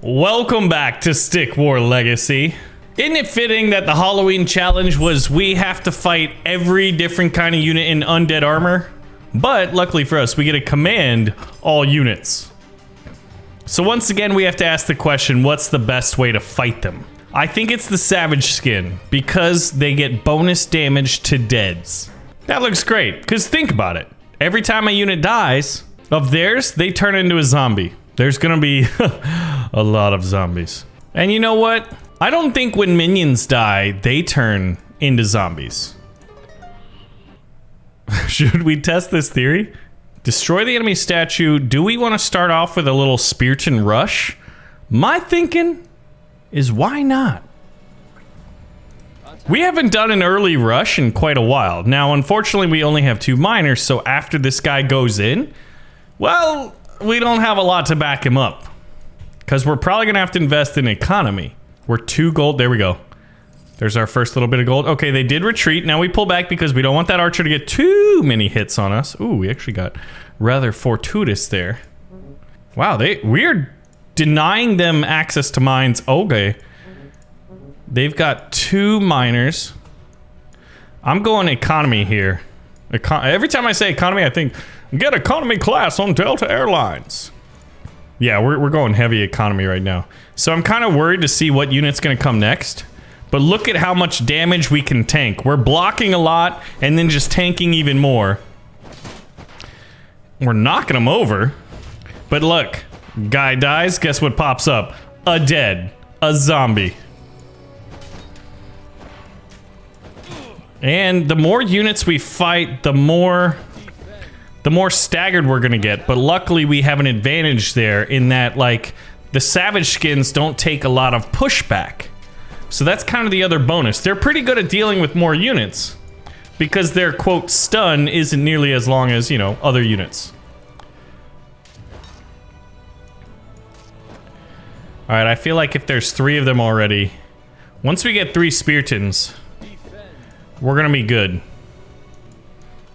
Welcome back to Stick War Legacy. Isn't it fitting that the Halloween challenge was we have to fight every different kind of unit in undead armor? But luckily for us, we get to command all units. So once again, we have to ask the question, what's the best way to fight them? I think it's the Savage skin, because they get bonus damage to deads. That looks great, because think about it. Every time a unit dies of theirs, they turn into a zombie. There's gonna be a lot of zombies. And you know what? I don't think when minions die, they turn into zombies. Should we test this theory? Destroy the enemy statue. Do we want to start off with a little Spearton rush? My thinking is why not? We haven't done an early rush in quite a while. Now, unfortunately, we only have 2 miners, so after this guy goes in, well, we don't have a lot to back him up. Because we're probably going to have to invest in economy. We're 2 gold. There we go. There's our first little bit of gold. Okay, they did retreat. Now we pull back because we don't want that archer to get too many hits on us. Ooh, we actually got rather fortuitous there. Wow, we're denying them access to mines. Okay. They've got 2 miners. I'm going economy here. Every time I say economy, I think, get economy class on Delta Airlines. Yeah, we're going heavy economy right now. So I'm kind of worried to see what unit's going to come next. But look at how much damage we can tank. We're blocking a lot and then just tanking even more. We're knocking them over. But look, guy dies, guess what pops up? A dead. A zombie. And the more units we fight, the more staggered we're gonna get. But luckily we have an advantage there in that, like, the Savage skins don't take a lot of pushback. So that's kind of the other bonus. They're pretty good at dealing with more units because their, quote, stun isn't nearly as long as, you know, other units. All right, I feel like if there's 3 of them already, once we get 3 Speartons, we're gonna be good.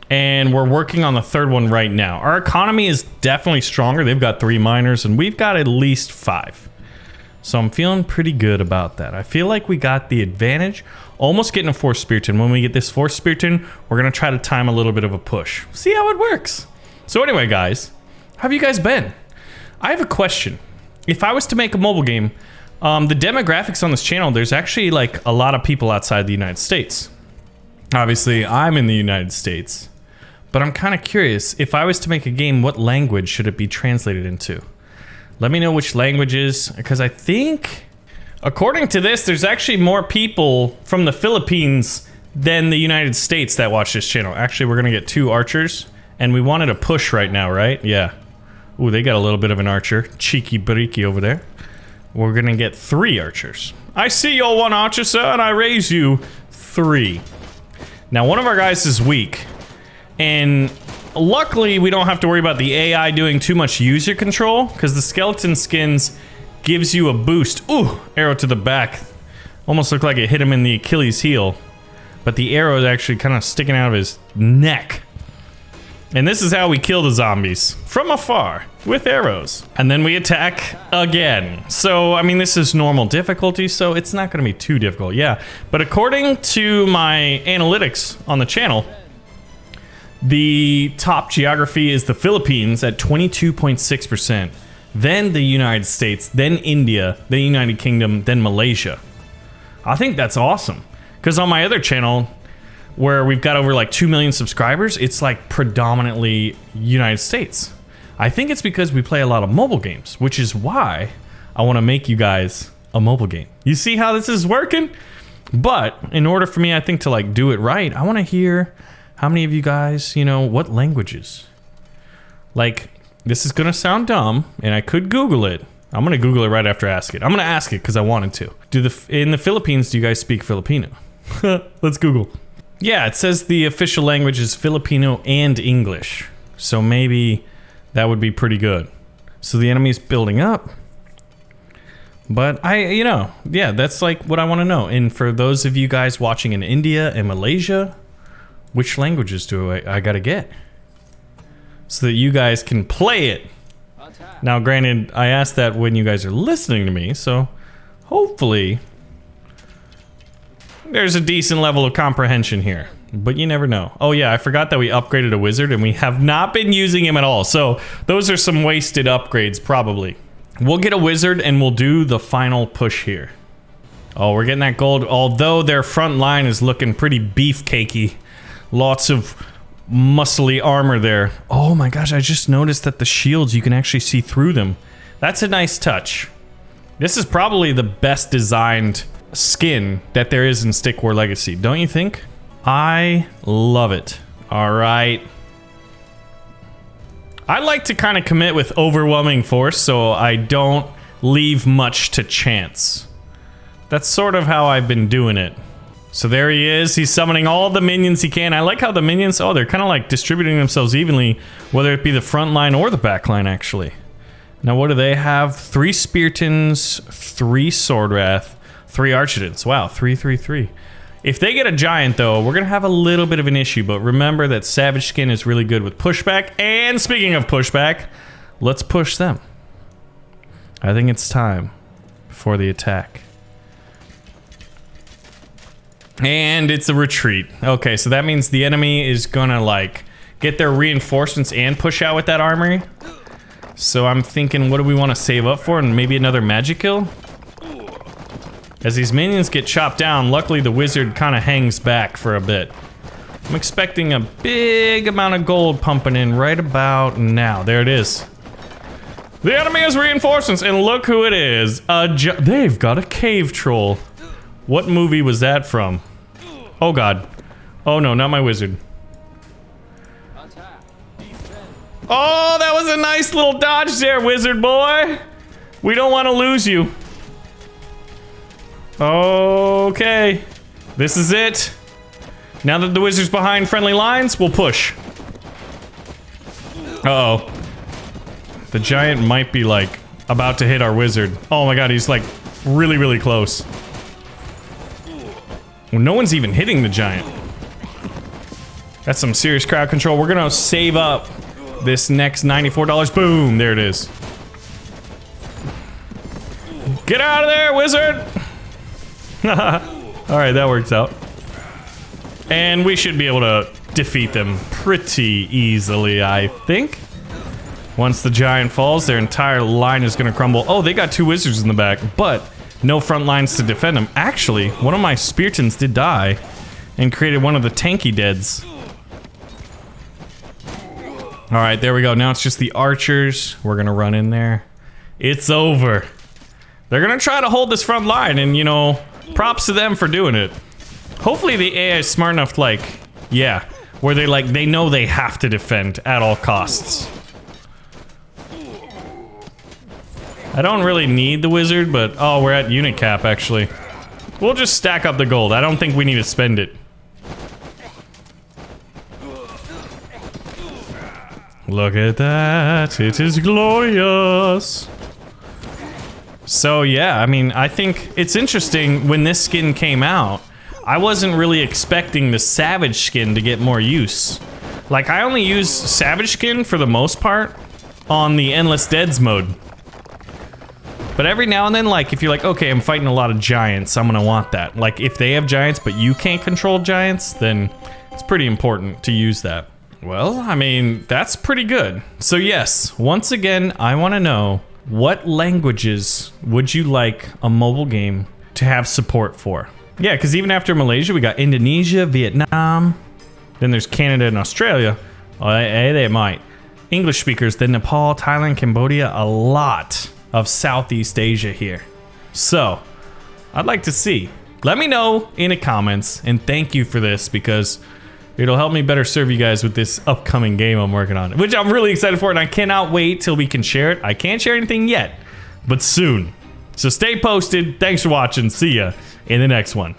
And we're working on the 3rd one right now. Our economy is definitely stronger. They've got 3 miners and we've got at least 5. So I'm feeling pretty good about that. I feel like we got the advantage. Almost getting a 4th Spearton. When we get this 4th Spearton, we're gonna try to time a little bit of a push. See how it works. So anyway, guys, how have you guys been? I have a question. If I was to make a mobile game, the demographics on this channel, there's actually like a lot of people outside the United States. Obviously, I'm in the United States. But I'm kind of curious, if I was to make a game, what language should it be translated into? Let me know which languages, because I think, according to this, there's actually more people from the Philippines than the United States that watch this channel. Actually, we're going to get 2 archers, and we wanted a push right now, right? Yeah. Ooh, they got a little bit of an archer. Cheeky breaky over there. We're going to get 3 archers. I see you're 1 archer, sir, and I raise you 3. Now, one of our guys is weak. And luckily, we don't have to worry about the AI doing too much user control, because the skeleton skins gives you a boost. Ooh, arrow to the back. Almost looked like it hit him in the Achilles heel. But the arrow is actually kind of sticking out of his neck. And this is how we kill the zombies. From afar, with arrows. And then we attack again. So, I mean, this is normal difficulty, so it's not going to be too difficult, yeah. But according to my analytics on the channel, the top geography is the Philippines at 22.6%, then the United States, then India, then United Kingdom, then Malaysia. I think that's awesome, because on my other channel, where we've got over like 2 million subscribers, it's like predominantly United States. I think it's because we play a lot of mobile games, which is why I want to make you guys a mobile game. You see how this is working? But in order for me, I think, to like do it right, I want to hear how many of you guys, you know, what languages? Like, this is gonna sound dumb, and I could Google it. I'm gonna Google it right after I ask it. I'm gonna ask it because I wanted to. In the Philippines, do you guys speak Filipino? Let's Google. Yeah, it says the official language is Filipino and English. So maybe that would be pretty good. So the enemy's building up. But you know, yeah, that's like what I want to know. And for those of you guys watching in India and Malaysia, which languages do I gotta get? So that you guys can play it Now, granted, I asked that when you guys are listening to me, so hopefully there's a decent level of comprehension here. But you never know. Oh yeah, I forgot that we upgraded a wizard and we have not been using him at all. So those are some wasted upgrades, probably. We'll get a wizard and we'll do the final push here. Oh, we're getting that gold. Although their front line is looking pretty beefcakey. Lots of muscly armor there. Oh my gosh, I just noticed that the shields, you can actually see through them. That's a nice touch. This is probably the best designed skin that there is in Stick War Legacy, don't you think? I love it. All right. I like to kind of commit with overwhelming force so I don't leave much to chance. That's sort of how I've been doing it. So there he is. He's summoning all the minions he can. I like how the minions, oh, they're kind of like distributing themselves evenly, whether it be the front line or the back line, actually. Now, what do they have? 3 Speartons, 3 Swordwrath, 3 Archidons. Wow, 3, 3, 3. If they get a giant, though, we're going to have a little bit of an issue, but remember that Savage Skin is really good with pushback. And speaking of pushback, let's push them. I think it's time for the attack. And it's a retreat. Okay, so that means the enemy is going to, like, get their reinforcements and push out with that armory. So I'm thinking, what do we want to save up for? And maybe another magic kill? As these minions get chopped down, luckily the wizard kind of hangs back for a bit. I'm expecting a big amount of gold pumping in right about now. There it is. The enemy has reinforcements, and look who it is. They've got a cave troll. What movie was that from? Oh god. Oh no, not my wizard. Oh, that was a nice little dodge there, wizard boy. We don't want to lose you. Okay, this is it. Now that the wizard's behind friendly lines, we'll push. Uh-oh. The giant might be, like, about to hit our wizard. Oh my god, he's, like, really, really close. Well, no one's even hitting the giant. That's some serious crowd control. We're gonna save up this next $94. Boom, there it is. Get out of there, wizard! Alright, that works out. And we should be able to defeat them pretty easily, I think. Once the giant falls, their entire line is going to crumble. Oh, they got 2 wizards in the back, but no front lines to defend them. Actually, one of my Speartons did die and created one of the tanky deads. Alright, there we go. Now it's just the archers. We're going to run in there. It's over. They're going to try to hold this front line, and, you know, props to them for doing it. Hopefully the AI is smart enough, like, yeah, where they, like, they know they have to defend at all costs. I don't really need the wizard, but, oh, we're at unit cap, actually. We'll just stack up the gold. I don't think we need to spend it. Look at that. It is glorious. So yeah, I mean, I think it's interesting when this skin came out, I wasn't really expecting the Savage skin to get more use. Like, I only use Savage skin for the most part on the Endless Deads mode. But every now and then, like, if you're like, okay, I'm fighting a lot of giants, I'm gonna want that. Like, if they have giants but you can't control giants, then it's pretty important to use that. Well, I mean, that's pretty good. So yes, once again, I wanna know, what languages would you like a mobile game to have support for? Yeah, because even after Malaysia, we got Indonesia, Vietnam, then there's Canada and Australia. Oh, they might. English speakers, then Nepal, Thailand, Cambodia, a lot of Southeast Asia here. So, I'd like to see. Let me know in the comments, and thank you for this, because it'll help me better serve you guys with this upcoming game I'm working on, which I'm really excited for, and I cannot wait till we can share it. I can't share anything yet, but soon. So stay posted. Thanks for watching. See ya in the next one.